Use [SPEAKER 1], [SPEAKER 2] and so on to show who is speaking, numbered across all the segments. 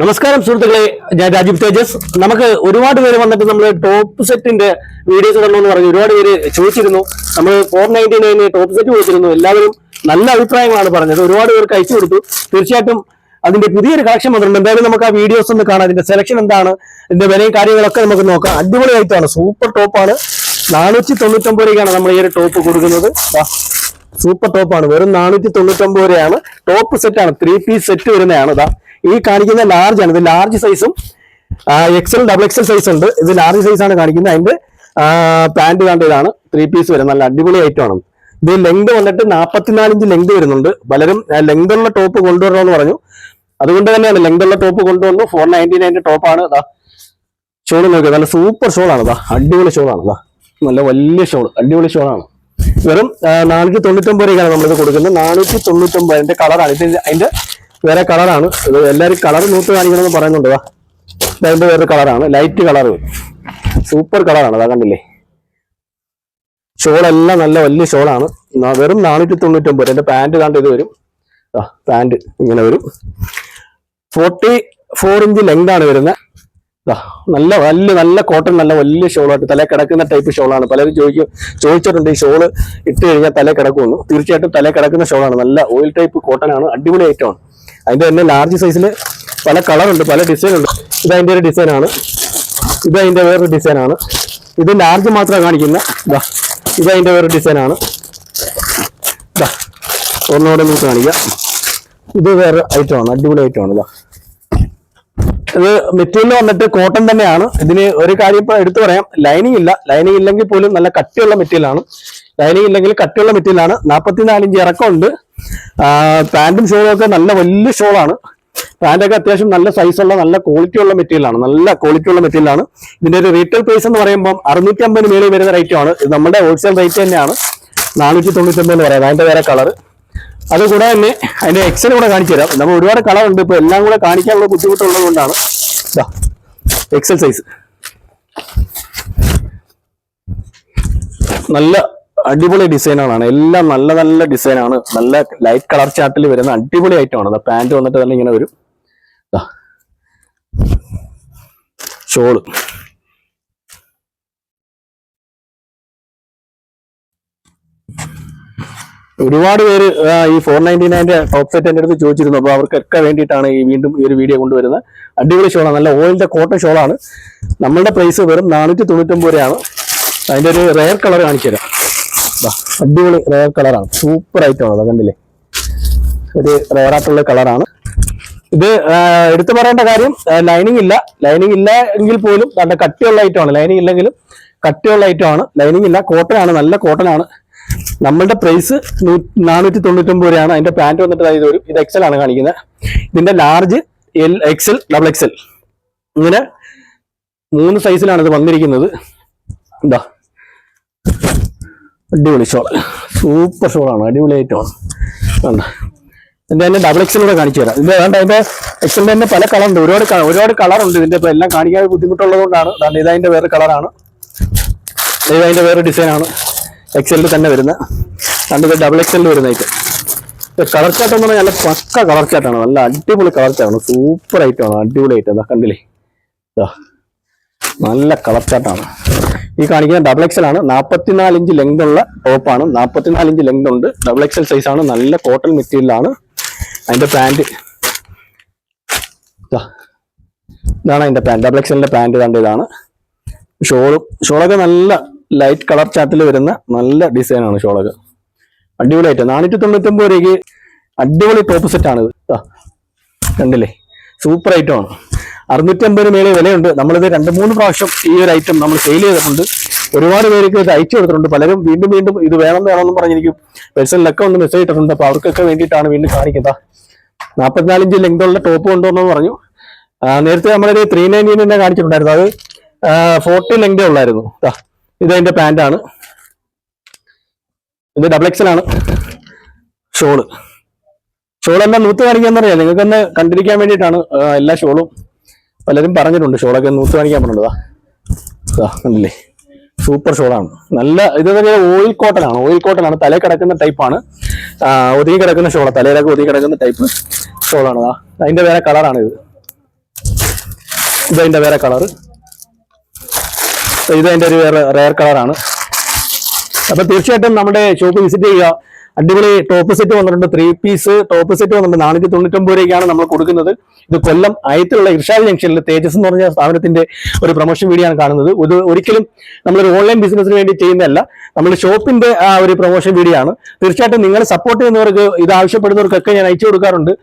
[SPEAKER 1] നമസ്കാരം സുഹൃത്തുക്കളെ, ഞാൻ രാജീവ് തേജസ്. നമുക്ക് ഒരുപാട് പേര് വന്നിട്ട് നമ്മൾ ടോപ്പ് സെറ്റിന്റെ വീഡിയോസ് ഇടണമെന്ന് പറഞ്ഞു ഒരുപാട് പേര് ചോദിച്ചിരുന്നു. നമ്മൾ 499 ടോപ്പ് സെറ്റ് കൊടുത്തിരുന്നു. എല്ലാവരും നല്ല അഭിപ്രായങ്ങളാണ് പറഞ്ഞത്. ഒരുപാട് പേർക്ക് അയച്ചു കൊടുത്തു. തീർച്ചയായിട്ടും അതിന്റെ പുതിയൊരു കളക്ഷൻ വന്നിട്ടുണ്ട്. എന്തായാലും നമുക്ക് ആ വീഡിയോസ് ഒന്ന് കാണാം. അതിന്റെ സെലക്ഷൻ എന്താണ്, ഇതിന്റെ വിലയും കാര്യങ്ങളൊക്കെ നമുക്ക് നോക്കാം. അടിപൊളിയായിട്ടാണ്, സൂപ്പർ ടോപ്പാണ്. 499 രൂപയ്ക്കാണ് നമ്മൾ ഈ ഒരു ടോപ്പ് കൊടുക്കുന്നത്. സൂപ്പർ ടോപ്പാണ്, വെറും 499 രൂപയാണ്. ടോപ്പ് സെറ്റാണ്, 3 പീസ് സെറ്റ് വരുന്നതാണ്. ഇതാ ഈ കാണിക്കുന്ന ലാർജ് ആണ്. ഇത് ലാർജ് സൈസും എക്സൽ ഡബിൾ എക്സൽ സൈസ് ഉണ്ട്. ഇത് ലാർജ് സൈസ് ആണ് കാണിക്കുന്നത്. അതിന്റെ പാന്റ് കണ്ട ഇതാണ് 3 പീസ് വരും. നല്ല അടിപൊളി ഐറ്റം ആണ്. ഇത് ലെങ്ത് വന്നിട്ട് 44 ഇഞ്ച് ലെങ്ത് വരുന്നുണ്ട്. പലരും ലെങ്ത് ഉള്ള ടോപ്പ് കൊണ്ടുവരണമെന്ന് പറഞ്ഞു. അതുകൊണ്ട് തന്നെയാണ് ലെങ്ത് ഉള്ള ടോപ്പ് കൊണ്ടുവന്നു. 499 ടോപ്പാണ്. ഇതാ ഷോൾ നോക്കുക, നല്ല സൂപ്പർ ഷോളാണ്. ഇതാ അടിപൊളി ഷോളാണ്. ഇതാ നല്ല വലിയ ഷോൾ, അടിപൊളി ഷോളാണ്. വെറും 499 രൂപയാണ് നമ്മളിത് കൊടുക്കുന്നത്. 499 അതിന്റെ കളറാണ് ഇത്. അതിന്റെ വേറെ കളറാണ് ഇത്. എല്ലാവരും കളർ നൂത്ത് കാണിക്കണമെന്ന് പറയുന്നുണ്ട്. അതിന്റെ വേറെ കളറാണ്, ലൈറ്റ് കളർ, സൂപ്പർ കളറാണ്. അതാ കണ്ടില്ലേ, ഷോളെല്ലാം നല്ല വലിയ ഷോളാണ്. വെറും 499. എന്റെ പാന്റ് കണ്ട് ഇത് വരും. പാന്റ് ഇങ്ങനെ വരും. 44 ഇഞ്ച് ലെങ്ത് ആണ് വരുന്നത്. നല്ല നല്ല കോട്ടൺ, നല്ല വലിയ ഷോളായിട്ട് തല കിടക്കുന്ന ടൈപ്പ് ഷോളാണ്. പലരും ചോദിച്ചിട്ടുണ്ട് ഈ ഷോള് ഇട്ട് കഴിഞ്ഞാൽ തല കിടക്കുമെന്ന്. തീർച്ചയായിട്ടും തല കിടക്കുന്ന ഷോളാണ്. നല്ല ഓയിൽ ടൈപ്പ് കോട്ടൺ ആണ്, അടിപൊളി ഐറ്റമാണ്. അതിന്റെ തന്നെ ലാർജ് സൈസിൽ പല കളറുണ്ട്, പല ഡിസൈൻ ഉണ്ട്. ഇത് അതിന്റെ ഒരു ഡിസൈനാണ്. ഇത് അതിന്റെ വേറൊരു ഡിസൈനാണ്. ഇത് ലാർജ് മാത്രമാണ് കാണിക്കുന്നത്. ഇത് അതിന്റെ വേറൊരു ഡിസൈനാണ്. ഒന്നുകൂടെ നമുക്ക് കാണിക്കാം. ഇത് വേറെ ഐറ്റമാണ്, അടിപൊളി ഐറ്റമാണ്. ഇത് മെറ്റീരിയൽ വന്നിട്ട് കോട്ടൺ തന്നെയാണ്. ഇതിന് ഒരു കാര്യം ഇപ്പൊ എടുത്തു പറയാം, ലൈനിങ് ഇല്ല. ലൈനിങ് ഇല്ലെങ്കിൽ പോലും നല്ല കട്ടിയുള്ള മെറ്റീരിയലാണ്. ലൈനിങ് ഇല്ലെങ്കിൽ കട്ടിയുള്ള മെറ്റീരിയലാണ്. 44 ഇഞ്ച് ഇറക്കമുണ്ട്. പാന്റും ഷോളും ഒക്കെ നല്ല വലിയ ഷോളാണ്. പാന്റൊക്കെ അത്യാവശ്യം നല്ല സൈസുള്ള നല്ല ക്വാളിറ്റി ഉള്ള മെറ്റീരിയലാണ്. നല്ല ക്വാളിറ്റി ഉള്ള മെറ്റീരിയലാണ്. ഇതിന്റെ ഒരു റീറ്റെയിൽ പ്രൈസ് എന്ന് പറയുമ്പോൾ 650 മേളിൽ വരുന്ന റേറ്റുമാണ്. ഇത് നമ്മുടെ ഹോൾസെയിൽ റേറ്റ് തന്നെയാണ്. 499 എന്ന് പറയുന്നത്. അതിന്റെ വേറെ കളർ. അതുകൂടെ തന്നെ അതിന്റെ എക്സൽ കൂടെ കാണിച്ചു തരാം. നമ്മൾ ഒരുപാട് കളർ ഉണ്ട്. ഇപ്പൊ എല്ലാം കൂടെ കാണിക്കാനുള്ള ബുദ്ധിമുട്ടുള്ളത് കൊണ്ടാണ്. എക്സൽ സൈസ് നല്ല അടിപൊളി ഡിസൈനുകളാണ്. എല്ലാം നല്ല നല്ല ഡിസൈനാണ്. നല്ല ലൈറ്റ് കളർ ചാർട്ടിൽ വരുന്ന അടിപൊളി ഐറ്റമാണ്. പാന്റ് വന്നിട്ട് തന്നെ ഇങ്ങനെ വരും. ഷോള് ഒരുപാട് പേര് ഈ 499 ടോപ്പ് സെറ്റ് എൻ്റെ അടുത്ത് ചോദിച്ചിരുന്നു. അപ്പൊ അവർക്കൊക്കെ വേണ്ടിയിട്ടാണ് വീണ്ടും ഈ ഒരു വീഡിയോ കൊണ്ടുവരുന്നത്. അടിപൊളി ഷോളാണ്, നല്ല ഓയിലിന്റെ കോട്ടൺ ഷോളാണ്. നമ്മളുടെ പ്രൈസ് വെറും 499 രൂപയാണ്. അതിന്റെ ഒരു റെയർ കളർ കാണിച്ചു തരാം. അടിപൊളി റെയർ കളറാണ്, സൂപ്പർ ഐറ്റമാണ്. അത് കണ്ടില്ലേ, ഒരു റെയർ ആയിട്ടുള്ള കളറാണ്. ഇത് എടുത്തു പറയേണ്ട കാര്യം, ലൈനിങ് ഇല്ല. ലൈനിങ് ഇല്ല എങ്കിൽ പോലും നല്ല കട്ടിയുള്ള ഐറ്റമാണ്. ലൈനിങ് ഇല്ലെങ്കിലും കട്ടിയുള്ള ഐറ്റമാണ്. ലൈനിങ് ഇല്ല, കോട്ടൺ ആണ്, നല്ല കോട്ടൺ ആണ്. നമ്മളുടെ പ്രൈസ് 499 രൂപയാണ്. അതിന്റെ പാന്റ് വന്നിട്ട് ഇത് വരും. ഇത് എക്സൽ ആണ് കാണിക്കുന്നത്. ഇതിന്റെ ലാർജ്, എക്സൽ, ഡബിൾ എക്സൽ ഇങ്ങനെ 3 സൈസിലാണ് ഇത് വന്നിരിക്കുന്നത്. എന്താ അടിപൊളി ഷോൾ, സൂപ്പർ ഷോളാണ്, അടിപൊളി ഐറ്റമാണ്. ഇതിന്റെ തന്നെ ഡബിൾ എക്സലൂടെ കാണിച്ചു തരാം. ഇതിന്റെ അതിന്റെ എക്സലിന്റെ തന്നെ പല കളറുണ്ട്, ഒരുപാട് കളറുണ്ട്. ഇതിന്റെ ഇപ്പൊ എല്ലാം കാണിക്കാൻ ബുദ്ധിമുട്ടുള്ളത് കൊണ്ടാണ്. ഇതതിന്റെ വേറെ കളറാണ്. ഇതതിന്റെ വേറെ ഡിസൈനാണ്. എക്സലിൽ തന്നെ വരുന്ന ഇത് ഡബിൾ എക്സലിൽ വരുന്ന ഐറ്റം. കളർ ചാർട്ട് എന്ന് പറഞ്ഞാൽ നല്ല പക്ക കളർ ചാർട്ടാണ്. നല്ല അടിപൊളി കളർ ചാർട്ടാണ്, സൂപ്പർ ഐറ്റമാണ്, അടിപൊളി ഐറ്റം. കണ്ടില്ലേ, നല്ല കളർ ചാർട്ടാണ്. ഈ കാണിക്കുന്ന ഡബിൾ എക്സൽ ആണ്. 44 ഇഞ്ച് ലെങ്ത് ഉള്ള ടോപ്പാണ്. 44 ഇഞ്ച് ലെങ്ത് ഉണ്ട്. ഡബിൾ എക്സൽ സൈസ് ആണ്. നല്ല കോട്ടൺ മെറ്റീരിയലാണ്. അതിന്റെ പാന്റ് ഇതാണ്. അതിന്റെ പാന്റ് ഡബിൾ എക്സലിന്റെ പാന്റ് കണ്ട ഇതാണ്. ഷോളൊക്കെ നല്ല ലൈറ്റ് കളർ ചാർട്ടിൽ വരുന്ന നല്ല ഡിസൈനാണ്. ഷോളൊക്കെ അടിപൊളി ഐറ്റം. 499 രൂപയ്ക്ക് അടിപൊളി ടോപ്പ് സെറ്റ് ആണ് ഇത്. കണ്ടില്ലേ, സൂപ്പർ ഐറ്റമാണ്. 650 മേലെ വിലയുണ്ട്. നമ്മളിത് 2-3 പ്രാവശ്യം ഈ ഒരു ഐറ്റം നമ്മൾ സെയിൽ ചെയ്തിട്ടുണ്ട്. ഒരുപാട് പേർക്ക് ഇത് അയച്ചു കൊടുത്തിട്ടുണ്ട്. പലരും വീണ്ടും ഇത് വേണമെന്ന് പറഞ്ഞിരിക്കും. പേഴ്സണലൊക്കെ ഒന്ന് മെസ്സേജ് ഇട്ടിട്ടുണ്ട്. അപ്പൊ അവർക്കൊക്കെ വേണ്ടിയിട്ടാണ് വീണ്ടും കാണിക്കുന്നത്. 44 ഇഞ്ച് ലെങ്ത് ഉള്ള ടോപ്പ് കൊണ്ടുവന്നെന്ന് പറഞ്ഞു. നേരത്തെ നമ്മളൊരു 399 തന്നെ കാണിച്ചിട്ടുണ്ടായിരുന്നു. അത് 40 ലെങ്തേ ഉള്ളായിരുന്നു. ഇത് അതിന്റെ പാന്റാണ്. ഇത് ഡബിൾ എക്സൽ ആണ്. ഷോളെല്ലാം നൂത്ത് കാണിക്കാന്ന് പറയാം. നിങ്ങൾക്കൊന്ന് കണ്ടിരിക്കാൻ വേണ്ടിയിട്ടാണ് എല്ലാ ഷോളും. പലരും പറഞ്ഞിട്ടുണ്ട് ഷോളൊക്കെ നൂത്ത് കാണിക്കാൻ പറഞ്ഞിട്ടുണ്ടതാ. കണ്ടില്ലേ, സൂപ്പർ ഷോളാണ്. നല്ല ഇത് ഓയിൽ കോട്ടൺ ആണ്. തലയിൽ കിടക്കുന്ന ടൈപ്പാണ്. ഒതുങ്ങി കിടക്കുന്ന ഷോളാണ്. തലയിലൊക്കെ ഒതുങ്ങി കിടക്കുന്ന ടൈപ്പ് ഷോളാണ്. അതിന്റെ വേറെ കളറാണ് ഇത്. ഇതതിന്റെ വേറെ കളറ്, ഇതതിന്റെ ഒരു വേറെ റെയർ കളറാണ്. അപ്പൊ തീർച്ചയായിട്ടും നമ്മുടെ ഷോപ്പ് വിസിറ്റ് ചെയ്യുക. അടിപൊളി ടോപ്പ് സെറ്റ് വന്നിട്ടുണ്ട്, 3 പീസ് ടോപ്പ് സെറ്റ് വന്നിട്ടുണ്ട്. 499 രൂപയ്ക്കാണ് നമ്മൾ കൊടുക്കുന്നത്. ഇത് കൊല്ലം അയത്തിലുള്ള ഇർഷാദ് ജംഗ്ഷനിൽ തേജസ് എന്ന് പറഞ്ഞ സ്ഥാപനത്തിന്റെ ഒരു പ്രൊമോഷൻ വീഡിയോ ആണ് കാണുന്നത്. ഇത് ഒരിക്കലും നമ്മളൊരു ഓൺലൈൻ ബിസിനസിന് വേണ്ടി ചെയ്യുന്നതല്ല, നമ്മൾ ഷോപ്പിന്റെ ആ ഒരു പ്രൊമോഷൻ വീഡിയോ ആണ്. തീർച്ചയായിട്ടും നിങ്ങൾ സപ്പോർട്ട് ചെയ്യുന്നവർക്ക്, ഇത് ആവശ്യപ്പെടുന്നവർക്കൊക്കെ ഞാൻ അയച്ചു കൊടുക്കാറുണ്ട്.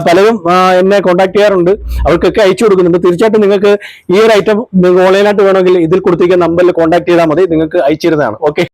[SPEAKER 1] പലരും എന്നെ കോൺടാക്ട് ചെയ്യാറുണ്ട്, അവർക്കൊക്കെ അയച്ചു കൊടുക്കുന്നുണ്ട്. തീർച്ചയായിട്ടും നിങ്ങൾക്ക് ഈ ഒരു ഐറ്റം നിങ്ങൾക്ക് ഓൺലൈനായിട്ട് വേണമെങ്കിൽ ഇതിൽ കൊടുത്തിരിക്കുന്ന നമ്പറിൽ കോൺടാക്ട് ചെയ്താൽ മതി, നിങ്ങൾക്ക് അയച്ചു തരുന്നതാണ്. ഓക്കെ.